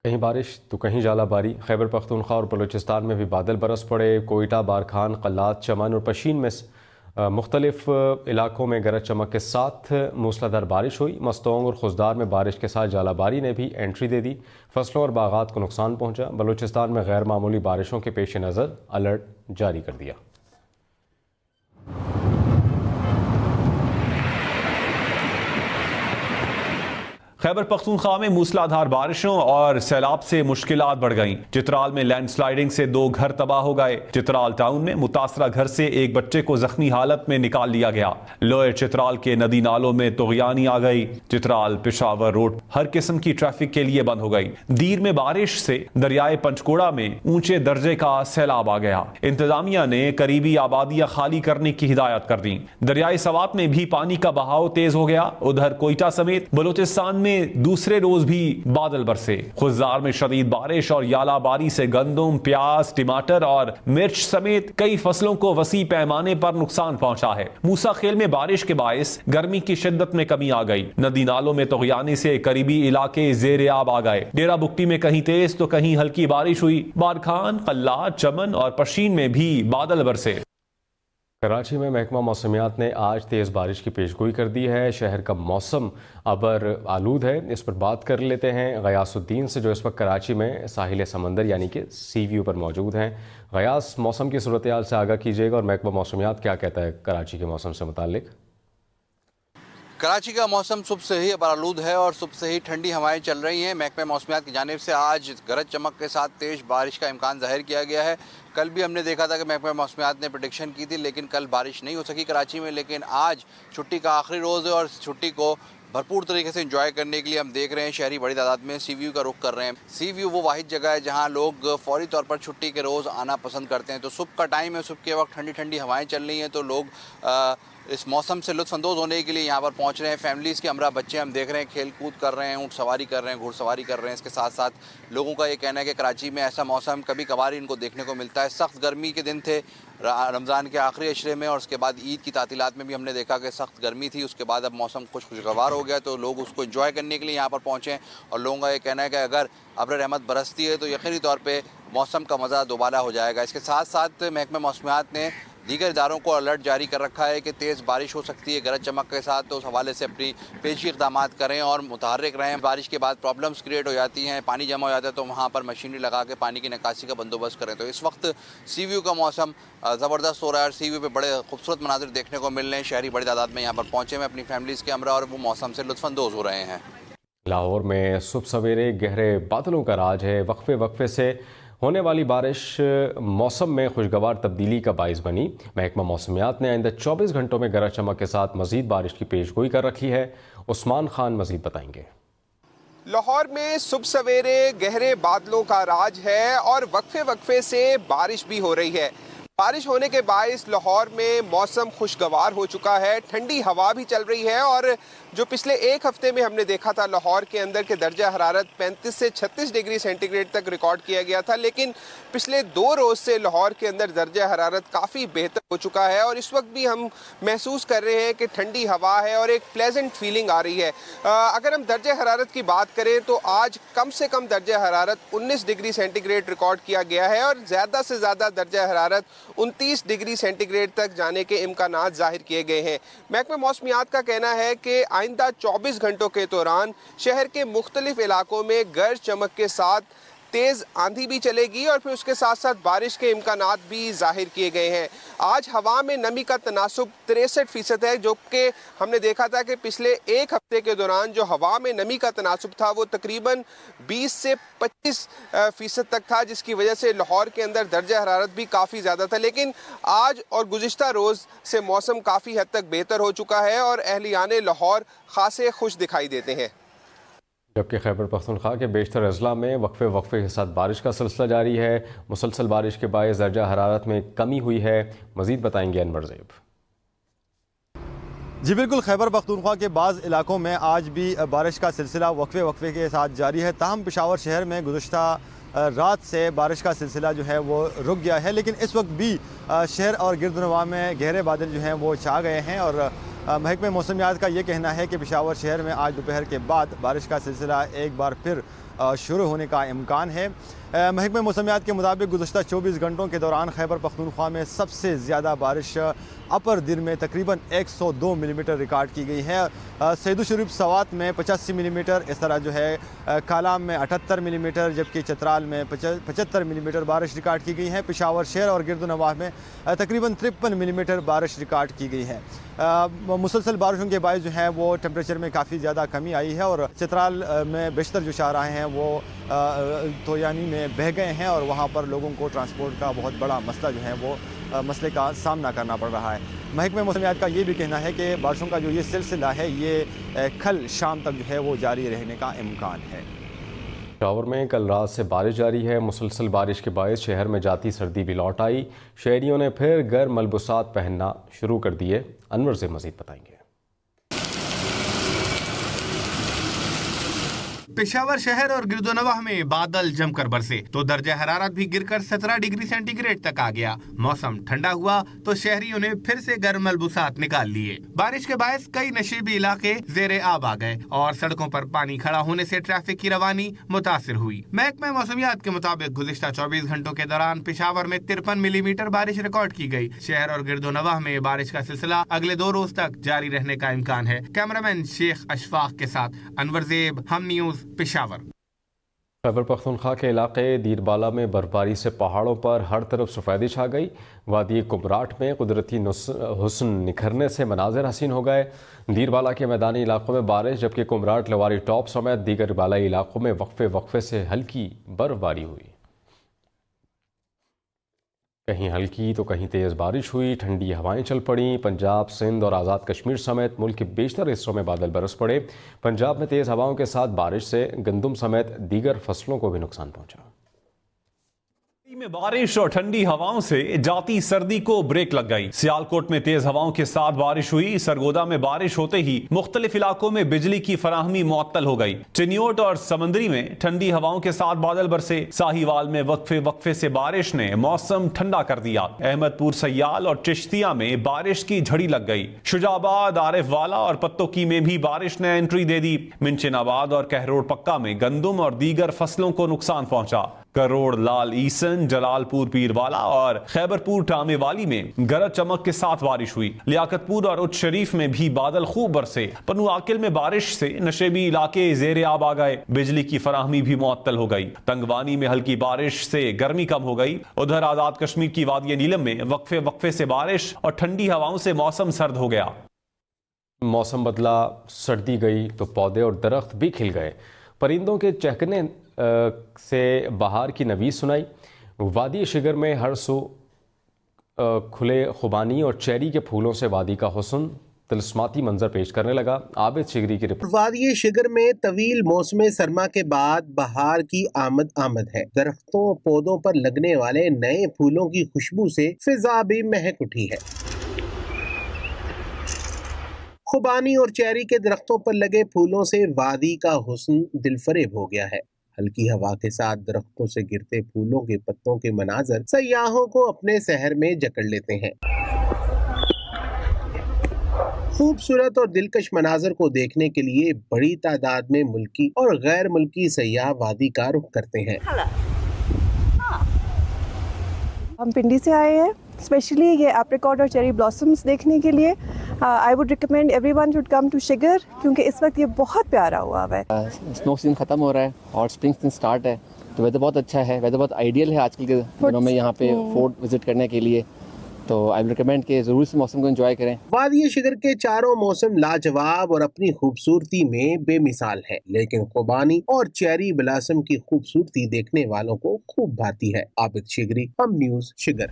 कहीं बारिश तो कहीं जालाबारी। खैबर पख्तूनख्वा और बलूचिस्तान में भी बादल बरस पड़े। कोयटा, बारखान, कल्लात, चमन और पशीन में मुख्तलिफ इलाकों में गरज चमक के साथ मूसलाधार बारिश हुई। मस्तोंग और खुशदार में बारिश के साथ जालाबारी ने भी एंट्री दे दी। फसलों और बागात को नुकसान पहुंचा। बलूचिस्तान में गैर मामूली बारिशों के पेश नज़र अलर्ट जारी कर दिया। खैबर पख्तूनख्वा में मूसलाधार बारिशों और सैलाब से मुश्किलात बढ़ गईं। चित्राल में लैंडस्लाइडिंग से 2 घर तबाह हो गए। चित्राल टाउन में मुतासरा घर से एक बच्चे को जख्मी हालत में निकाल लिया गया। लोअर चित्राल के नदी नालों में तुगयानी आ गई। चित्राल पिशावर रोड हर किस्म की ट्रैफिक के लिए बंद हो गई। दीर में बारिश से दरियाए पंचकोड़ा में ऊंचे दर्जे का सैलाब आ गया। इंतजामिया ने करीबी आबादियां खाली करने की हिदायत कर दी। दरियाए सवात में भी पानी का बहाव तेज हो गया। उधर कोयटा समेत बलूचिस्तान में दूसरे रोज भी बादल बरसे। खुजार में शदीद बारिश और यालाबारी से गंदम, प्याज, टमाटर और मिर्च समेत कई फसलों को वसी पैमाने पर नुकसान पहुंचा है। मूसा खेल में बारिश के बायस गर्मी की शिद्दत में कमी आ गई। नदी नालों में तुगयानी से करीबी इलाके जेर आब आ गए। डेरा बुक्टी में कहीं तेज तो कहीं हल्की बारिश हुई। बारखान, कल्लात, चमन और पशीन में भी बादल बरसे। कराची में महकमा मौसमियात ने आज तेज़ बारिश की पेशगोई कर दी है। शहर का मौसम अबर आलूद है। इस पर बात कर लेते हैं गयासुद्दीन से, जो इस वक्त कराची में साहिल समंदर यानी कि सी व्यू पर मौजूद हैं। गयास, मौसम की सूरत हाल से आगाह कीजिएगा और महकमा मौसमियात क्या कहता है कराची के मौसम से मुताल्लिक। कराची का मौसम सुबह से ही अबरालूद है और सुबह से ही ठंडी हवाएं चल रही हैं। महकमा मौसमियात की जानिब से आज गरज चमक के साथ तेज़ बारिश का इम्कान ज़ाहिर किया गया है। कल भी हमने देखा था कि महकमा मौसमियात ने प्रेडिक्शन की थी, लेकिन कल बारिश नहीं हो सकी कराची में। लेकिन आज छुट्टी का आखिरी रोज़ है और छुट्टी को भरपूर तरीके से एंजॉय करने के लिए हम देख रहे हैं शहरी बड़ी तादाद में सी व्यू का रुख कर रहे हैं। सी व्यू वो वाहिद जगह है जहां लोग फौरी तौर पर छुट्टी के रोज़ आना पसंद करते हैं। तो सुबह का टाइम है, सुबह के वक्त ठंडी ठंडी हवाएं चल रही हैं, तो लोग इस मौसम से लुत्फ़अंदोज़ होने के लिए यहाँ पर पहुँच रहे हैं। फैमिलीज़ के हमरा बच्चे हम देख रहे हैं खेल कूद कर रहे हैं, ऊँट सवारी कर रहे हैं, घुड़सवारी कर रहे हैं। इसके साथ साथ लोगों का ये कहना है कि कराची में ऐसा मौसम कभी कभार इनको देखने को मिलता है। सख्त गर्मी के दिन थे रमज़ान के आखिरी अशरे में और उसके बाद ईद की तातीलात में भी हमने देखा कि सख्त गर्मी थी। उसके बाद अब मौसम खुशगवार हो गया, तो लोग उसको एंजॉय करने के लिए यहाँ पर पहुँचे हैं। और लोगों का ये कहना है कि अगर अब्र रहमत बरसती है तो यकीनी तौर पर मौसम का मज़ा दोबारा हो जाएगा। इसके साथ साथ महकमा मौसमियात ने दीगर इदारों को अलर्ट जारी कर रखा है कि तेज़ बारिश हो सकती है गरज चमक के साथ, तो उस हवाले से अपनी पेशी इक़दाम करें और मुतहर्रिक रहें। बारिश के बाद प्रॉब्लम्स क्रिएट हो जाती हैं, पानी जमा हो जाता है, तो वहाँ पर मशीनरी लगा के पानी की निकासी का बंदोबस्त करें। तो इस वक्त सी व्यू का मौसम ज़बरदस्त हो रहा है और सी व्यू पे बड़े खूबसूरत मनाजिर देखने को मिल रहे हैं। शहरी बड़ी तादाद में यहाँ पर पहुँचे हैं अपनी फैमिलीज़ के हमरा और वो मौसम से लुत्फ़अंदोज़ हो रहे हैं। लाहौर में सुबह सवेरे गहरे बादलों का राज है। वक्फे वक्फे से होने वाली बारिश मौसम में खुशगवार तब्दीली का बाइस बनी। महकमा मौसमियात ने आइंदा 24 घंटों में गरज चमक के साथ मजीद बारिश की पेशगोई कर रखी है। उस्मान खान मजीद बताएंगे। लाहौर में सुबह सवेरे गहरे बादलों का राज है और वक्फे वक्फे से बारिश भी हो रही है। बारिश होने के बायस लाहौर में मौसम खुशगवार हो चुका है, ठंडी हवा भी चल रही है। और जो पिछले एक हफ्ते में हमने देखा था लाहौर के अंदर के दर्जा हरारत 35 से 36 डिग्री सेंटीग्रेड तक रिकॉर्ड किया गया था, लेकिन पिछले 2 रोज़ से लाहौर के अंदर दर्जा हरारत काफ़ी बेहतर हो चुका है। और इस वक्त भी हम महसूस कर रहे हैं कि ठंडी हवा है और एक प्लेजेंट फीलिंग आ रही है। अगर हम दर्जा हरारत की बात करें तो आज कम से कम दर्जा हरारत 19 डिग्री सेंटीग्रेड रिकॉर्ड किया गया है और ज़्यादा से ज़्यादा दर्जा हरारत 29 डिग्री सेंटीग्रेड तक जाने के इम्कानात जाहिर किए गए हैं। महकमा मौसमियात का कहना है कि आइंदा 24 घंटों के दौरान शहर के मुख्तलिफ इलाकों में गरज चमक के साथ तेज़ आंधी भी चलेगी और फिर उसके साथ साथ बारिश के इम्कानात भी जाहिर किए गए हैं। आज हवा में नमी का तनासुब 63% है, जो कि हमने देखा था कि पिछले एक हफ्ते के दौरान जो हवा में नमी का तनासुब था वो तकरीबन 20 से 25% तक था, जिसकी वजह से लाहौर के अंदर दर्जा हरारत भी काफ़ी ज़्यादा था। लेकिन आज और गुज़िश्ता रोज़ से मौसम काफ़ी हद तक बेहतर हो चुका है और अहलियाने लाहौर खासे खुश दिखाई देते हैं। जबकि खैबर पख्तूनख्वा के बेशतर अजला में वक्फे वक्फे के साथ बारिश का सिलसिला जारी है। मुसलसल बारिश के बायस दर्जा हरारत में कमी हुई है। मज़ीद बताएंगे अनवर ज़ैब। जी बिल्कुल, खैबर पख्तूनख्वा के बाज़ इलाकों में आज भी बारिश का सिलसिला वक्फे वक्फे के साथ जारी है। ताहम पेशावर शहर में गुज़श्ता रात से बारिश का सिलसिला जो है वो रुक गया है, लेकिन इस वक्त भी शहर और गिरदनवा में गहरे बादल जो हैं वो छा गए हैं। और महकमे मौसमियात का ये कहना है कि पेशावर शहर में आज दोपहर के बाद बारिश का सिलसिला एक बार फिर शुरू होने का इम्कान है। महकमे मौसमियात के मुताबिक गुज़श्ता 24 घंटों के दौरान खैबर पख्तूनख्वा में सबसे ज़्यादा बारिश अपर दिन में तकरीबन 102 मिलीमीटर रिकॉर्ड की गई है। सैयद शरीफ सवात में 85 मिलीमीटर, इस तरह जो है कालाम में 78 मिलीमीटर, जबकि चतराल में 75 मिलीमीटर बारिश रिकॉर्ड की गई है। पेशावर शहर और गिरदनवाह में तकरीबन 53 मिलीमीटर बारिश रिकॉर्ड की गई है। मुसलसल बारिशों के बायस जो है वो टेम्परेचर में काफ़ी ज़्यादा कमी आई है और चतराल में बेशतर जो शाहराहें हैं वो तोयानी में बह गए हैं और वहाँ पर लोगों को ट्रांसपोर्ट का बहुत बड़ा मसला जो है वो मसले का सामना करना पड़ रहा है। महकमे मौसमियात का ये भी कहना है कि बारिशों का जो ये सिलसिला है ये कल शाम तक जो है वो जारी रहने का इम्कान है। पेशावर में कल रात से बारिश जारी है। मुसलसल बारिश के बायस शहर में जाती सर्दी भी लौट आई। शहरियों ने फिर गर्म मलबूसात पहनना शुरू कर दिए। अनवर से मज़ीद बताएंगे। पेशावर शहर और गिरदोनवाह में बादल जमकर बरसे तो दर्जा हरारत भी गिरकर 17 डिग्री सेंटीग्रेड तक आ गया। मौसम ठंडा हुआ तो शहरियों ने फिर से गर्म मलबूसात निकाल लिए। बारिश के बायस कई नशीबी इलाके ज़ेरे आब आ गए और सड़कों पर पानी खड़ा होने से ट्रैफिक की रवानी मुतासिर हुई। महकमे मौसमियात के मुताबिक गुज़िश्ता 24 घंटों के दौरान पेशावर में 53 मिलीमीटर बारिश रिकॉर्ड की गई। शहर और गिरदोनवाह में बारिश का सिलसिला अगले 2 रोज तक जारी रहने का इम्कान है। कैमरामैन शेख अशफाक के साथ अनवर ज़ेब, हम न्यूज़, पेशावर। खैबर पख्तूनख्वा के इलाके दीरबाला में बर्फबारी से पहाड़ों पर हर तरफ सफ़ेदी छा गई। वादी कुमराट में कुदरती हुस्न निखरने से मनाजिर हसीन हो गए। दीरबाला के मैदानी इलाकों में बारिश, जबकि कुमराट, लवारी टॉप समेत दीगर बालाई इलाकों में वक्फे से हल्की बर्फबारी हुई। कहीं हल्की तो कहीं तेज़ बारिश हुई। ठंडी हवाएं चल पड़ी। पंजाब, सिंध और आज़ाद कश्मीर समेत मुल्क के बेशतर हिस्सों में बादल बरस पड़े। पंजाब में तेज़ हवाओं के साथ बारिश से गंदम समेत दीगर फसलों को भी नुकसान पहुंचा। में बारिश और ठंडी हवाओं से जाती सर्दी को ब्रेक लग गई। सियालकोट में तेज हवाओं के साथ बारिश हुई। सरगोदा में बारिश होते ही मुख्तलिफ इलाकों में बिजली की फराहमी मुअत्तल हो गई। चिन्योट और समंदरी में ठंडी हवाओं के साथ बादल बरसे। साहिवाल में वक्फे से बारिश ने मौसम ठंडा कर दिया। अहमदपुर, सयाल और चिश्तिया में बारिश की झड़ी लग गई। शुजाबाद, आरिफ वाला और पत्तोकी में भी बारिश ने एंट्री दे दी। मिंचनाबाद और कहरोड़ पक्का में गंदम और दीगर फसलों को नुकसान पहुंचा। करोड़, लाल ईसन, जलालपुर पीरवाला और खैबरपुर टामेवाली में गरज चमक के साथ बारिश हुई। लियाकतपुर और उच्च शरीफ में भी बादल खूब बरसे। पन्नू आकिल में बारिश से नशेबी इलाके ज़ेरे आब आ गए। बिजली की फराहमी भी मुअत्तल हो गई। तंगवानी में हल्की बारिश से गर्मी कम हो गई। उधर आजाद कश्मीर की वादी नीलम में वक्फे से बारिश और ठंडी हवाओं से मौसम सर्द हो गया। मौसम बदला, सर्दी गई तो पौधे और दरख्त भी खिल गए। परिंदों के चहकने से बहार की नवीस सुनाई। वादी शिगर में हर सू खुले खुबानी और चेरी के फूलों से वादी का हुस्न तिलस्माती मंजर पेश करने लगा। आबिद शिगरी की रिपोर्ट। वादी शिगर में तवील मौसम सरमा के बाद बहार की आमद है। दरख्तों पौधों पर लगने वाले नए फूलों की खुशबू से फिजा भी महक उठी है। खुबानी और चेरी के दरख्तों पर लगे फूलों से वादी का हुस्न दिलफरेब हो गया है। हल्की हवा के साथ दरख्तों से गिरते फूलों के पत्तों के मनाजर सयाहों को अपने शहर में जकड़ लेते हैं। खूबसूरत और दिलकश मनाजर को देखने के लिए बड़ी तादाद में मुल्की और गैर मुल्की सयाह वादी का रुख करते हैं। हम पिंडी से आए हैं स्पेशली ये एप्रिकॉट और चेरी ब्लॉसम्स देखने के लिए। I would recommend everyone should come to Shigar क्योंकि इस वक्त ये बहुत प्यारा हुआ है। स्नो सीजन ख़त्म हो रहा है और स्प्रिंग सीजन स्टार्ट है तो वेदर बहुत अच्छा है। वेदर बहुत आइडियल है आजकल के दिनों में यहाँ पे फोर्ट विजिट करने के लिए। तो आई रिकमेंड कि ज़रूर इस मौसम को एंजॉय करें। वादी शिगर के चारों मौसम लाजवाब और अपनी खूबसूरती में बेमिसाल है, लेकिन खुबानी और चेरी ब्लॉसम की खूबसूरती देखने वालों को खूब भाती है। आबिद शिगरी, हम न्यूज़, शिगर।